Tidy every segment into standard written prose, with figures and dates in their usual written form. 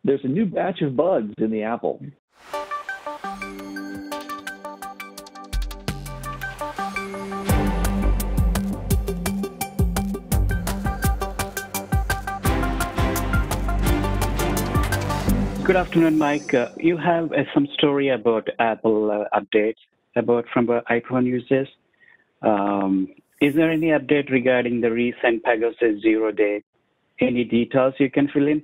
There's a new batch of bugs in the Apple. Good afternoon, Mike. You have some story about Apple updates from iPhone users. Is there any update regarding the recent Pegasus 0-day? Any details you can fill in?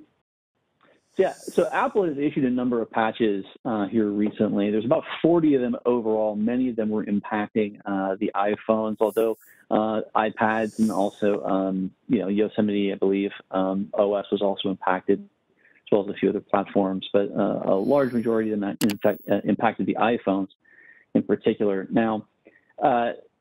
Yeah, so Apple has issued a number of patches here recently. There's about 40 of them overall. Many of them were impacting the iPhones, although iPads and also Yosemite, I believe, OS was also impacted, as well as a few other platforms. But a large majority of them, in fact, impacted the iPhones in particular. Now,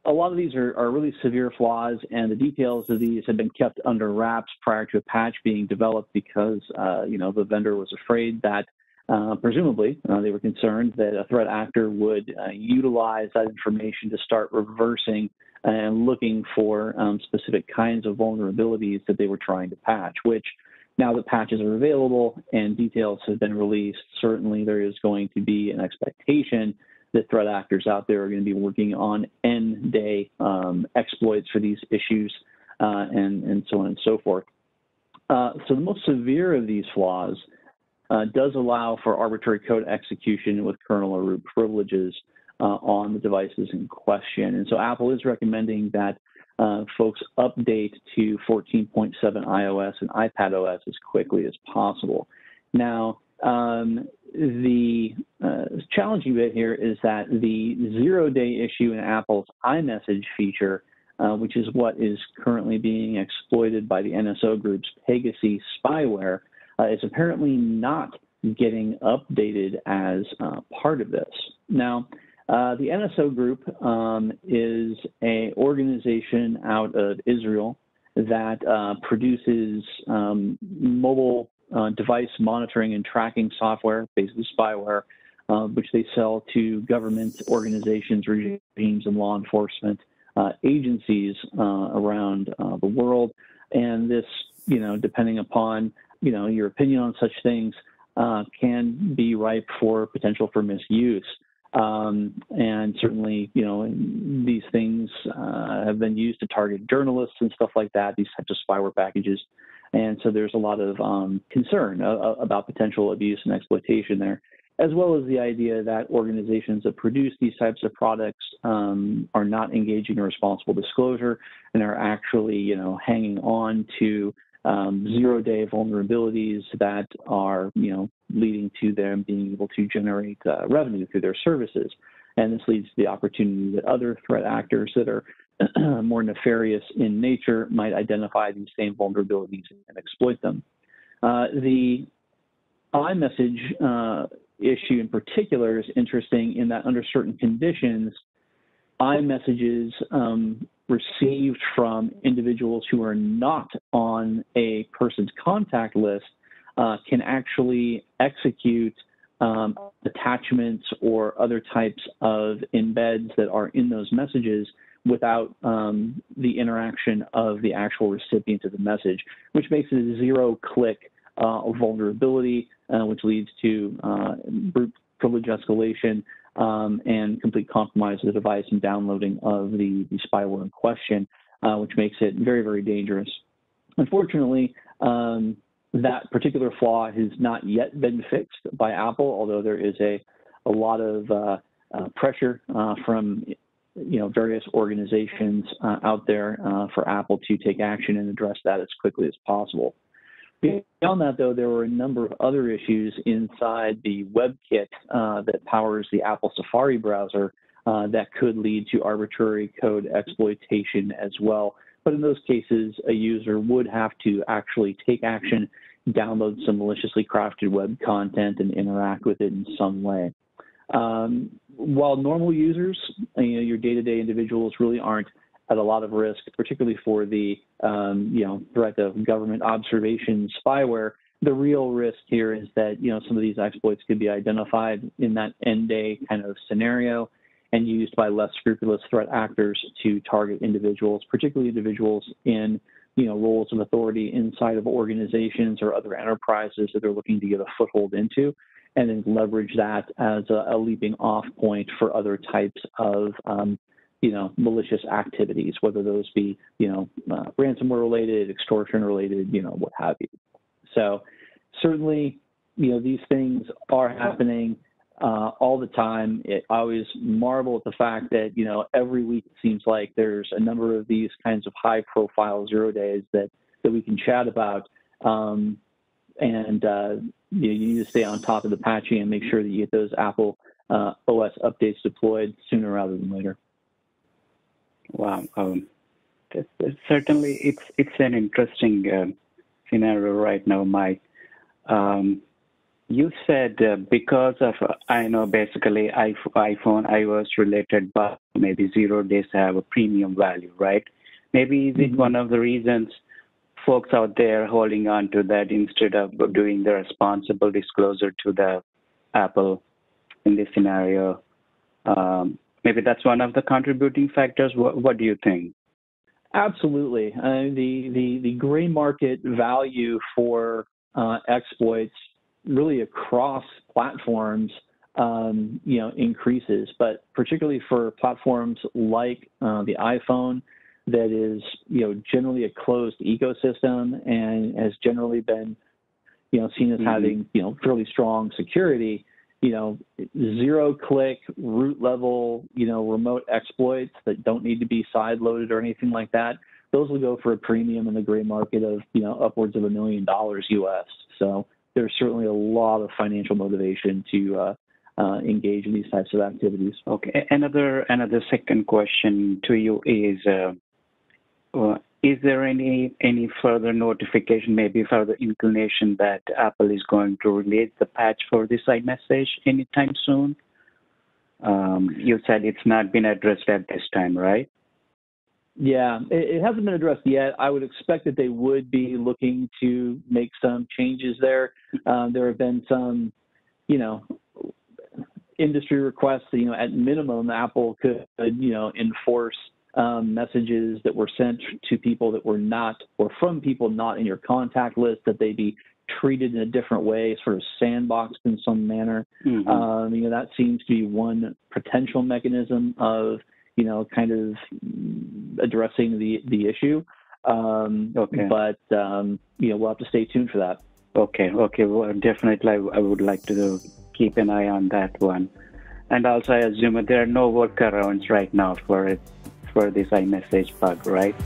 a lot of these are really severe flaws, and the details of these have been kept under wraps prior to a patch being developed because, the vendor was afraid that, presumably, they were concerned that a threat actor would utilize that information to start reversing and looking for specific kinds of vulnerabilities that they were trying to patch, which now that patches are available and details have been released, certainly there is going to be an expectation that threat actors out there are going to be working on end-day exploits for these issues and so on and so forth. So the most severe of these flaws does allow for arbitrary code execution with kernel or root privileges on the devices in question. And so Apple is recommending that folks update to 14.7 iOS and iPadOS as quickly as possible. Now, the challenging bit here is that the 0-day issue in Apple's iMessage feature, which is what is currently being exploited by the NSO group's Pegasus spyware, is apparently not getting updated as part of this. Now, the NSO group is an organization out of Israel that produces mobile device monitoring and tracking software, basically spyware, which they sell to government organizations, regimes, and law enforcement agencies around the world. And this, depending upon, your opinion on such things, can be ripe for potential for misuse. And certainly, these things have been used to target journalists and stuff like that, these types of spyware packages. And so there's a lot of concern about potential abuse and exploitation there, as well as the idea that organizations that produce these types of products are not engaging in responsible disclosure and are actually, hanging on to 0-day vulnerabilities that are, leading to them being able to generate revenue through their services. And this leads to the opportunity that other threat actors that are more nefarious in nature might identify these same vulnerabilities and exploit them. The iMessage issue in particular is interesting in that under certain conditions, iMessages received from individuals who are not on a person's contact list can actually execute attachments or other types of embeds that are in those messages without the interaction of the actual recipient of the message, which makes it a zero-click vulnerability, which leads to brute privilege escalation and complete compromise of the device and downloading of the spyware in question, which makes it very, very dangerous. Unfortunately, that particular flaw has not yet been fixed by Apple, although there is a lot of pressure from various organizations out there for Apple to take action and address that as quickly as possible. Beyond that, though, there were a number of other issues inside the WebKit that powers the Apple Safari browser that could lead to arbitrary code exploitation as well. But in those cases, a user would have to actually take action, download some maliciously crafted web content, and interact with it in some way. While normal users, your day-to-day individuals really aren't at a lot of risk, particularly for the threat of government observation spyware, the real risk here is that some of these exploits could be identified in that end-day kind of scenario and used by less scrupulous threat actors to target individuals, particularly individuals in roles of authority inside of organizations or other enterprises that they're looking to get a foothold into, and then leverage that as a leaping off point for other types of malicious activities, whether those be ransomware related, extortion related, what have you. So certainly, these things are happening all the time. I always marvel at the fact that, every week it seems like there's a number of these kinds of high profile 0 days that we can chat about. You need to stay on top of the patching and make sure that you get those Apple OS updates deployed sooner rather than later. Wow. Certainly, it's an interesting scenario right now, Mike. You said because of, I know basically iPhone, iOS related, but maybe 0 days have a premium value, right? Maybe is it one of the reasons folks out there holding on to that instead of doing the responsible disclosure to the Apple in this scenario? Maybe that's one of the contributing factors. What do you think? Absolutely. The gray market value for exploits really across platforms, increases, but particularly for platforms like the iPhone, that is, generally a closed ecosystem and has generally been, seen as having, fairly strong security. 0-click root level, remote exploits that don't need to be side loaded or anything like that. Those will go for a premium in the gray market of, upwards of $1 million US. So there's certainly a lot of financial motivation to engage in these types of activities. Okay. Another second question to you is there any further notification, maybe further inclination that Apple is going to release the patch for this iMessage anytime soon? You said it's not been addressed at this time, right? Yeah, it hasn't been addressed yet. I would expect that they would be looking to make some changes there. There have been some, industry requests. At minimum, Apple could, enforce messages that were sent to people that were not, or from people not in your contact list, that they be treated in a different way, sort of sandboxed in some manner. That seems to be one potential mechanism of, kind of addressing the issue. Okay. But, we'll have to stay tuned for that. Okay. Well, definitely, I would like to keep an eye on that one. And also, I assume that there are no workarounds right now for this iMessage bug, right?